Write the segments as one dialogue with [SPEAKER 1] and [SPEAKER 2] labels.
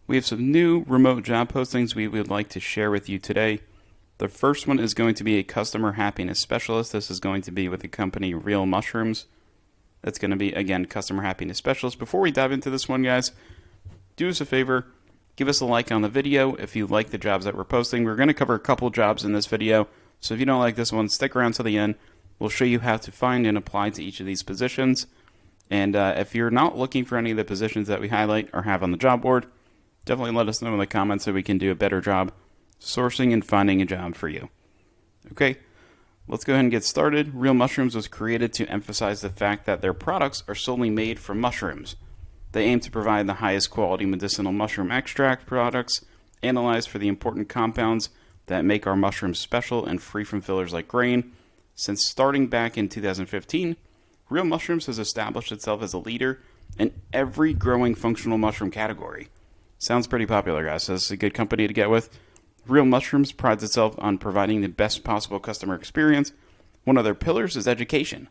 [SPEAKER 1] We have some new remote job postings we would like to share with you today. The first one is going to be a customer happiness specialist. This is going to be with the company Real Mushrooms. That's going to be, again, customer happiness specialist. Before we dive into this one, guys, do us a favor. Give us a like on the video if you like the jobs that we're posting. We're going to cover a couple jobs in this video. So if you don't like this one, stick around to the end. We'll show you how to find and apply to each of these positions. And if you're not looking for any of the positions that we highlight or have on the job board, definitely let us know in the comments so we can do a better job sourcing and finding a job for you. Okay, let's go ahead and get started. Real Mushrooms was created to emphasize the fact that their products are solely made from mushrooms. They aim to provide the highest quality medicinal mushroom extract products, analyzed for the important compounds that make our mushrooms special and free from fillers like grain. Since starting back in 2015, Real Mushrooms has established itself as a leader in every growing functional mushroom category. Sounds pretty popular, guys, so this is a good company to get with. Real Mushrooms prides itself on providing the best possible customer experience. One of their pillars is education.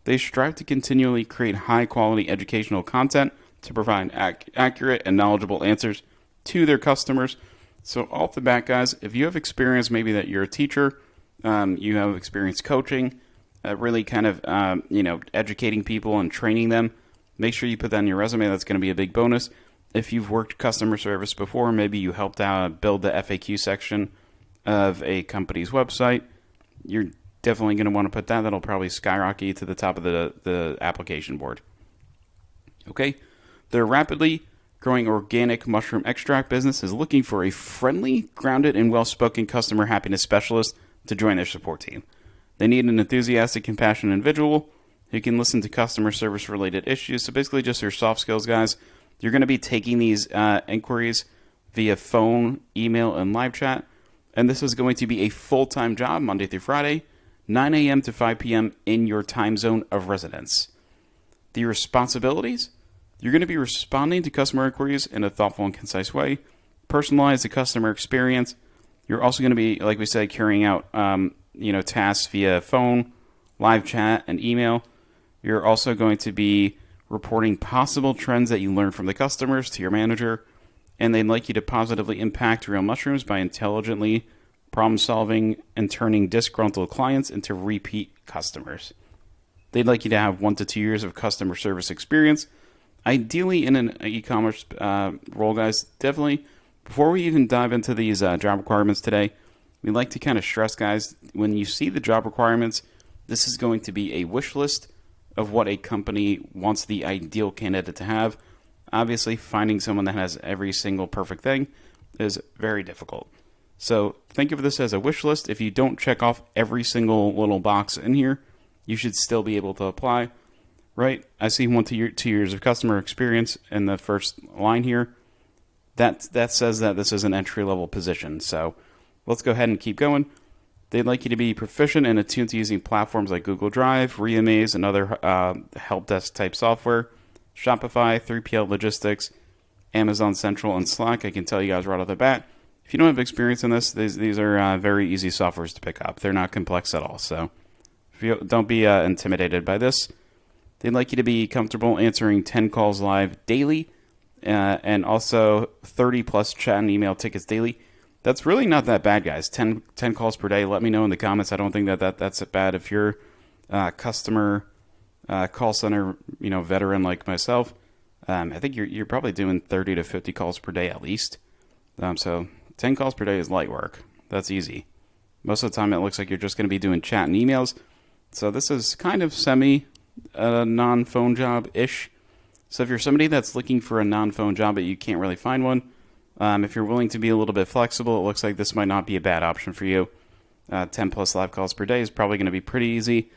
[SPEAKER 1] They strive to continually create high-quality educational content to provide accurate and knowledgeable answers to their customers. So off the bat, guys, if you have experience, maybe that you're a teacher, you have experience coaching, really kind of educating people and training them, make sure you put that in your resume. That's going to be a big bonus. If you've worked customer service before, maybe you helped out build the FAQ section of a company's website, you're definitely going to want to put that. That'll probably skyrocket you to the top of the application board. Okay, their rapidly growing organic mushroom extract business is looking for a friendly, grounded, and well-spoken customer happiness specialist to join their support team. They need an enthusiastic, compassionate individual who can listen to customer service-related issues. So basically just your soft skills, guys. You're going to be taking these inquiries via phone, email, and live chat. And this is going to be a full-time job, Monday through Friday, 9 a.m. to 5 p.m. in your time zone of residence. The responsibilities? You're going to be responding to customer inquiries in a thoughtful and concise way. Personalize the customer experience. You're also going to be, like we said, carrying out tasks via phone, live chat, and email. You're also going to be reporting possible trends that you learn from the customers to your manager, and they'd like you to positively impact Real Mushrooms by intelligently problem solving and turning disgruntled clients into repeat customers. They'd like you to have 1 to 2 years of customer service experience, ideally in an e-commerce role, guys. Definitely, before we even dive into these job requirements today, we like to kind of stress, guys, when you see the job requirements, this is going to be a wish list of what a company wants the ideal candidate to have. Obviously, finding someone that has every single perfect thing is very difficult. So think of this as a wish list. If you don't check off every single little box in here, you should still be able to apply, right? I see 1 to 2 years of customer experience in the first line here. That says that this is an entry-level position. So let's go ahead and keep going. They'd like you to be proficient and attuned to using platforms like Google Drive, Reamaze, and other help desk type software, Shopify, 3PL Logistics, Amazon Central, and Slack. I can tell you guys right off the bat, if you don't have experience in this, these are very easy softwares to pick up. They're not complex at all, so don't be intimidated by this. They'd like you to be comfortable answering 10 calls live daily, and also 30 plus chat and email tickets daily. That's really not that bad, guys. 10 calls per day. Let me know in the comments. I don't think that's bad. If you're a customer call center, veteran like myself, I think you're probably doing 30 to 50 calls per day at least. So 10 calls per day is light work. That's easy. Most of the time, it looks like you're just going to be doing chat and emails. So this is kind of non-phone job-ish. So if you're somebody that's looking for a non-phone job but you can't really find one, if you're willing to be a little bit flexible, it looks like this might not be a bad option for you. 10 plus live calls per day is probably going to be pretty easy.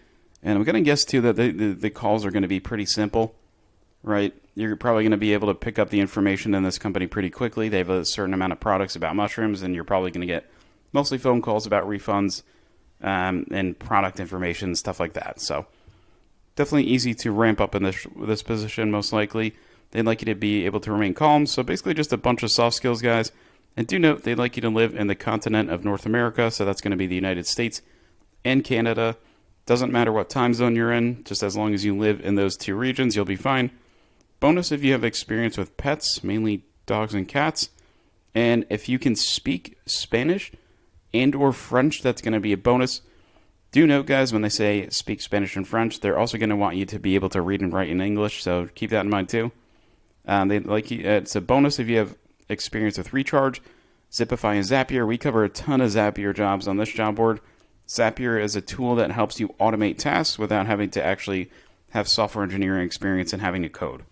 [SPEAKER 1] And I'm going to guess, too, that the calls are going to be pretty simple, right? You're probably going to be able to pick up the information in this company pretty quickly. They have a certain amount of products about mushrooms, and you're probably going to get mostly phone calls about refunds and product information, stuff like that. So definitely easy to ramp up in this position, most likely. They'd like you to be able to remain calm. So basically just a bunch of soft skills, guys. And do note, they'd like you to live in the continent of North America. So that's going to be the United States and Canada. Doesn't matter what time zone you're in. Just as long as you live in those two regions, you'll be fine. Bonus if you have experience with pets, mainly dogs and cats. And if you can speak Spanish and or French, that's going to be a bonus. Do note, guys, when they say speak Spanish and French, they're also going to want you to be able to read and write in English, so keep that in mind too. It's a bonus if you have experience with Recharge, Zipify, and Zapier. We cover a ton of Zapier jobs on this job board. Zapier is a tool that helps you automate tasks without having to actually have software engineering experience and having to code.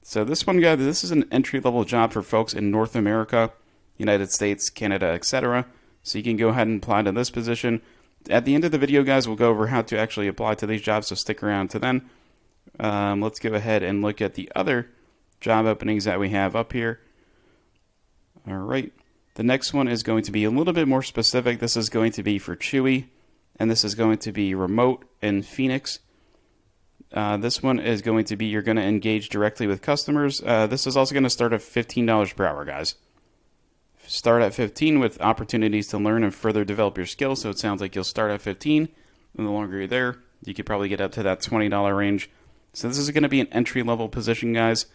[SPEAKER 1] So this one, guys, this is an entry-level job for folks in North America, United States, Canada, etc. So you can go ahead and apply to this position. At the end of the video, guys, we'll go over how to actually apply to these jobs, so stick around to then. Let's go ahead and look at the other job openings that we have up here. All right. The next one is going to be a little bit more specific. This is going to be for Chewy, and this is going to be remote in Phoenix. This one is going to be you're going to engage directly with customers. This is also going to start at $15 per hour, guys. Start at 15 with opportunities to learn and further develop your skills. So it sounds like you'll start at 15, and the longer you're there, you could probably get up to that $20 range. So this is going to be an entry-level position, guys.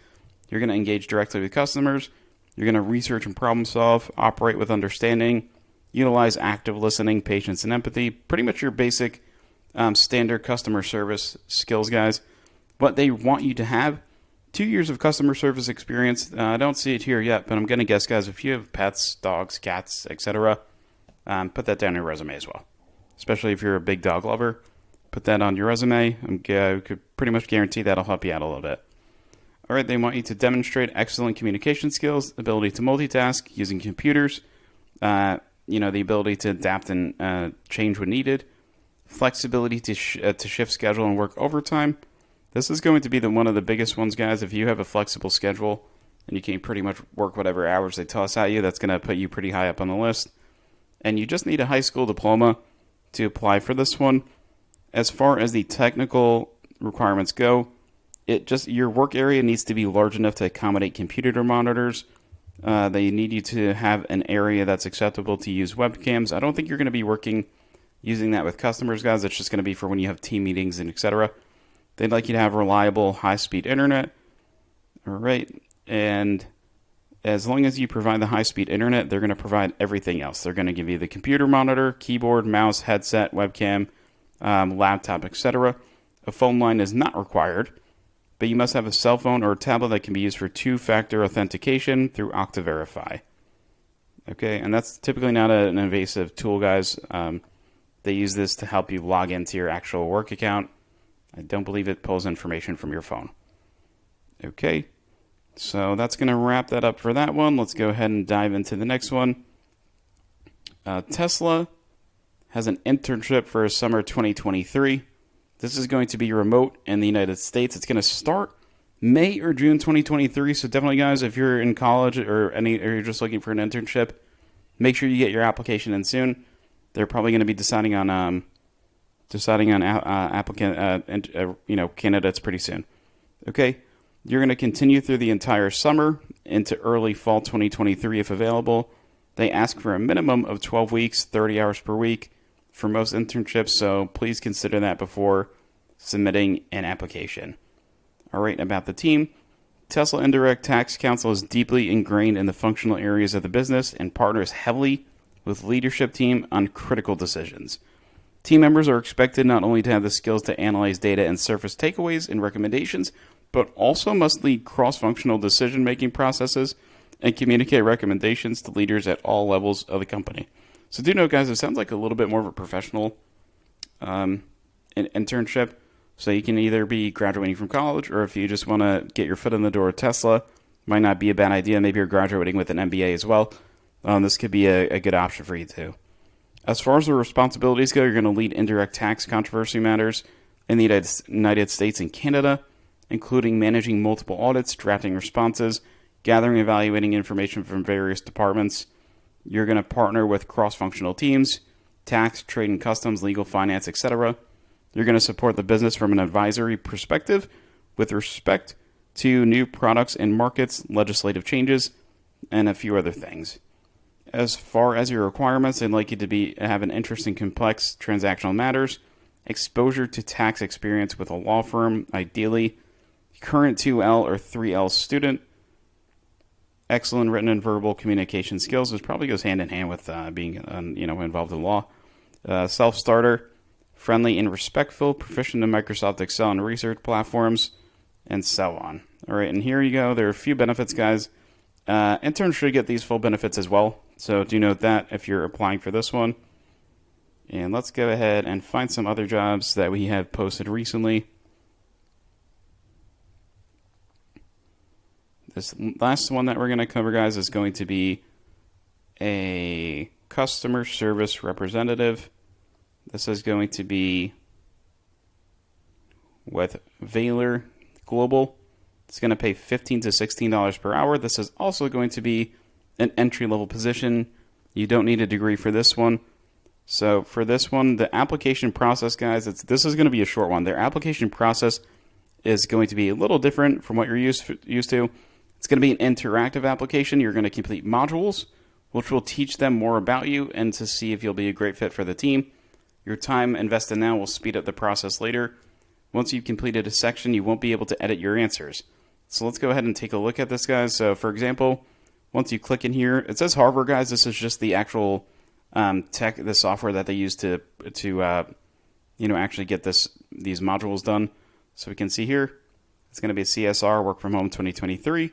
[SPEAKER 1] You're going to engage directly with customers. You're going to research and problem solve, operate with understanding, utilize active listening, patience, and empathy. Pretty much your basic standard customer service skills, guys. What they want you to have: 2 years of customer service experience. I don't see it here yet, but I'm going to guess, guys, if you have pets, dogs, cats, etc., put that down in your resume as well. Especially if you're a big dog lover, put that on your resume. I could pretty much guarantee that'll help you out a little bit. All right, they want you to demonstrate excellent communication skills, ability to multitask using computers, the ability to adapt and change when needed, flexibility to shift schedule and work overtime. This is going to be one of the biggest ones, guys. If you have a flexible schedule and you can pretty much work whatever hours they toss at you, that's going to put you pretty high up on the list. And you just need a high school diploma to apply for this one. As far as the technical requirements go, your work area needs to be large enough to accommodate computer monitors. They need you to have an area that's acceptable to use webcams. I don't think you're going to be using that with customers, guys. It's just going to be for when you have team meetings and etc. They'd like you to have reliable, high-speed internet. All right. And as long as you provide the high-speed internet, they're going to provide everything else. They're going to give you the computer monitor, keyboard, mouse, headset, webcam, laptop, etc. A phone line is not required, but you must have a cell phone or a tablet that can be used for two-factor authentication through Okta Verify. Okay, and that's typically not an invasive tool, guys. They use this to help you log into your actual work account. I don't believe it pulls information from your phone. Okay, so that's going to wrap that up for that one. Let's go ahead and dive into the next one. Tesla has an internship for summer 2023. This is going to be remote in the United States. It's going to start May or June 2023. So definitely, guys, if you're in college or you're just looking for an internship, make sure you get your application in soon. They're probably going to be deciding on candidates pretty soon. Okay, you're going to continue through the entire summer into early fall 2023 if available. They ask for a minimum of 12 weeks, 30 hours per week for most internships, so please consider that before submitting an application. All right, about the team. Tesla Indirect Tax Counsel is deeply ingrained in the functional areas of the business and partners heavily with leadership team on critical decisions. Team members are expected not only to have the skills to analyze data and surface takeaways and recommendations, but also must lead cross-functional decision-making processes and communicate recommendations to leaders at all levels of the company. So do know, guys, it sounds like a little bit more of a professional internship. So you can either be graduating from college, or if you just want to get your foot in the door at Tesla, might not be a bad idea. Maybe you're graduating with an MBA as well. This could be a good option for you too. As far as the responsibilities go, you're going to lead indirect tax controversy matters in the United States and Canada, including managing multiple audits, drafting responses, gathering and evaluating information from various departments. You're going to partner with cross-functional teams, tax, trade and customs, legal, finance, etc. You're going to support the business from an advisory perspective with respect to new products and markets, legislative changes, and a few other things. As far as your requirements, they'd like you to have an interest in complex transactional matters, exposure to tax experience with a law firm, ideally, current 2L or 3L student, excellent written and verbal communication skills, which probably goes hand in hand with being involved in law. Self-starter, friendly and respectful, proficient in Microsoft Excel and research platforms, and so on. All right, and here you go. There are a few benefits, guys. Interns should get these full benefits as well, so do note that if you're applying for this one. And let's go ahead and find some other jobs that we have posted recently. This last one that we're going to cover, guys, is going to be a customer service representative. This is going to be with Valor Global. It's going to pay $15 to $16 per hour. This is also going to be an entry-level position. You don't need a degree for this one. So for this one, the application process, guys, this is going to be a short one. Their application process is going to be a little different from what you're used to. It's going to be an interactive application. You're going to complete modules, which will teach them more about you and to see if you'll be a great fit for the team. Your time invested now will speed up the process later. Once you've completed a section, you won't be able to edit your answers. So let's go ahead and take a look at this, guys. So for example, once you click in here, it says Harvard, guys. This is just the actual the software that they use to actually get these modules done. So we can see here, it's going to be CSR Work From Home 2023.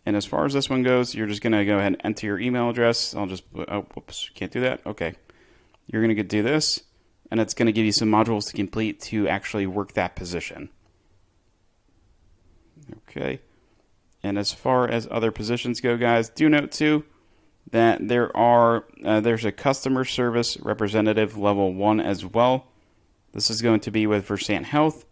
[SPEAKER 1] And as far as this one goes, you're just going to go ahead and enter your email address. Whoops, can't do that. Okay. You're going to do this, and it's going to give you some modules to complete to actually work that position. Okay. And as far as other positions go, guys, do note too that there's a customer service representative level 1 as well. This is going to be with Versant Health.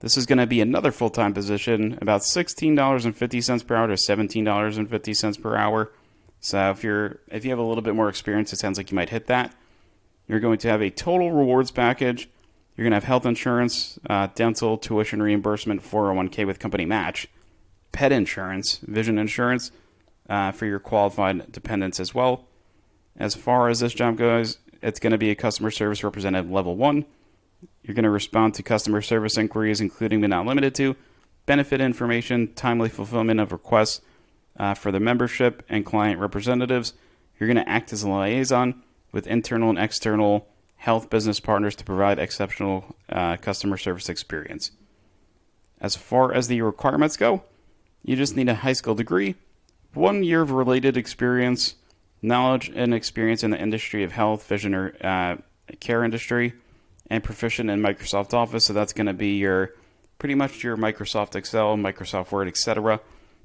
[SPEAKER 1] This is going to be another full-time position, about $16.50 per hour to $17.50 per hour. So if you have a little bit more experience, it sounds like you might hit that. You're going to have a total rewards package. You're going to have health insurance, dental, tuition reimbursement, 401k with company match, pet insurance, vision insurance for your qualified dependents as well. As far as this job goes, it's going to be a customer service representative level 1. You're going to respond to customer service inquiries, including but not limited to benefit information, timely fulfillment of requests for the membership and client representatives. You're going to act as a liaison with internal and external health business partners to provide exceptional customer service experience. As far as the requirements go, you just need a high school degree, 1 year of related experience, knowledge and experience in the industry of health, vision, or care industry, and proficient in Microsoft Office. So that's going to be pretty much your Microsoft Excel, Microsoft Word, etc.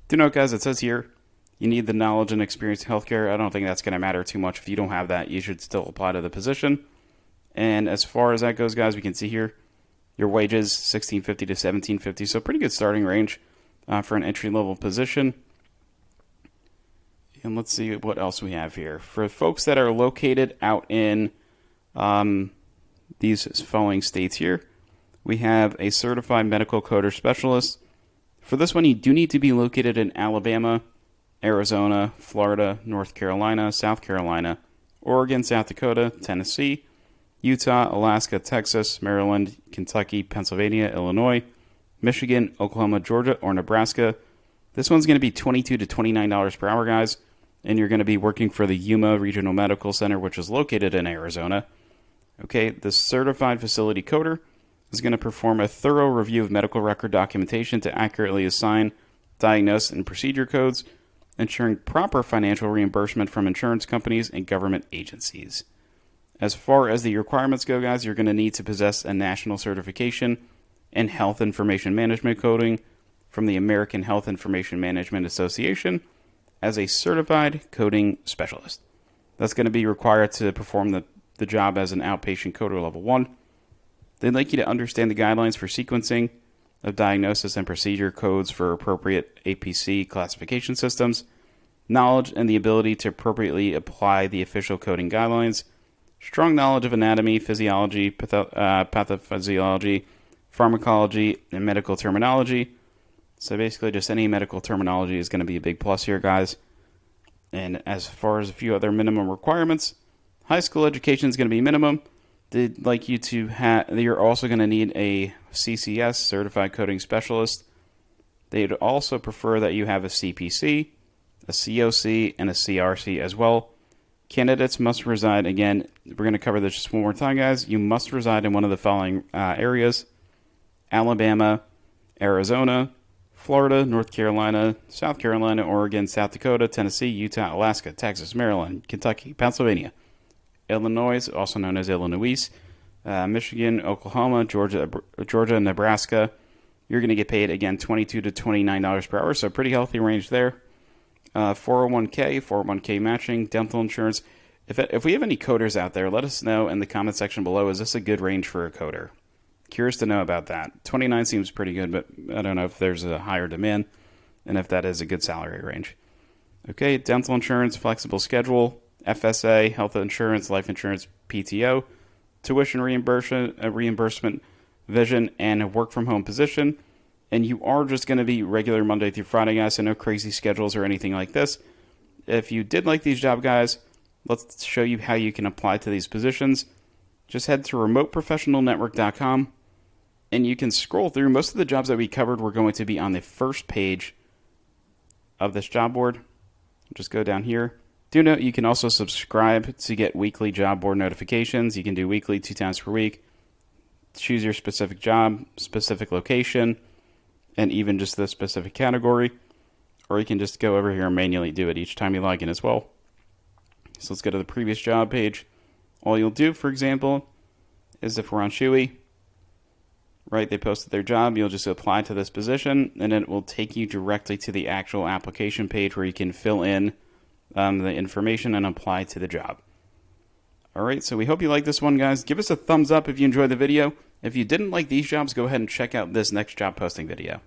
[SPEAKER 1] Do note, guys, it says here you need the knowledge and experience in healthcare. I don't think that's going to matter too much. If you don't have that, you should still apply to the position. And as far as that goes, guys, we can see here your wages $16.50 to $17.50. So pretty good starting range for an entry-level position. And let's see what else we have here. For folks that are located out in these following states here, we have a certified medical coder specialist. For this one, you do need to be located in Alabama, Arizona, Florida, North Carolina, South Carolina, Oregon, South Dakota, Tennessee, Utah, Alaska, Texas, Maryland, Kentucky, Pennsylvania, Illinois, Michigan, Oklahoma, Georgia, or Nebraska. This one's going to be $22 to $29 per hour, guys, and you're going to be working for the Yuma Regional Medical Center, which is located in Arizona. Okay, the certified facility coder is going to perform a thorough review of medical record documentation to accurately assign, diagnose, and procedure codes, ensuring proper financial reimbursement from insurance companies and government agencies. As far as the requirements go, guys, you're going to need to possess a national certification in health information management coding from the American Health Information Management Association as a certified coding specialist. That's going to be required to perform the job as an outpatient coder level 1. They'd like you to understand the guidelines for sequencing of diagnosis and procedure codes for appropriate APC classification systems, knowledge and the ability to appropriately apply the official coding guidelines, strong knowledge of anatomy, physiology, pathophysiology, pharmacology, and medical terminology. So basically just any medical terminology is going to be a big plus here, guys. And as far as a few other minimum requirements, high school education is going to be minimum. They'd like you to you're also going to need a CCS, Certified Coding Specialist. They'd also prefer that you have a CPC, a COC, and a CRC as well. Candidates must reside, again, we're going to cover this just one more time, guys. You must reside in one of the following areas: Alabama, Arizona, Florida, North Carolina, South Carolina, Oregon, South Dakota, Tennessee, Utah, Alaska, Texas, Maryland, Kentucky, Pennsylvania, Illinois, also known as Illinois, Michigan, Oklahoma, Georgia, Nebraska. You're going to get paid, again, $22 to $29 per hour, so pretty healthy range there. 401k matching, dental insurance. If we have any coders out there, let us know in the comment section below. Is this a good range for a coder? Curious to know about that. 29 seems pretty good, but I don't know if there's a higher demand and if that is a good salary range. Okay, dental insurance, flexible schedule, FSA, health insurance, life insurance, PTO, tuition reimbursement, vision, and a work-from-home position. And you are just going to be regular Monday through Friday, guys, so no crazy schedules or anything like this. If you did like these job, guys, let's show you how you can apply to these positions. Just head to remoteprofessionalnetwork.com, and you can scroll through. Most of the jobs that we covered were going to be on the first page of this job board. Just go down here. Do note you can also subscribe to get weekly job board notifications. You can do weekly 2 times per week. Choose your specific job, specific location, and even just the specific category. Or you can just go over here and manually do it each time you log in as well. So let's go to the previous job page. All you'll do, for example, is if we're on Chewy, right, they posted their job, you'll just apply to this position, and it will take you directly to the actual application page where you can fill in the information and apply to the job. Alright, so we hope you like this one, guys. Give us a thumbs up if you enjoyed the video. If you didn't like these jobs, go ahead and check out this next job posting video.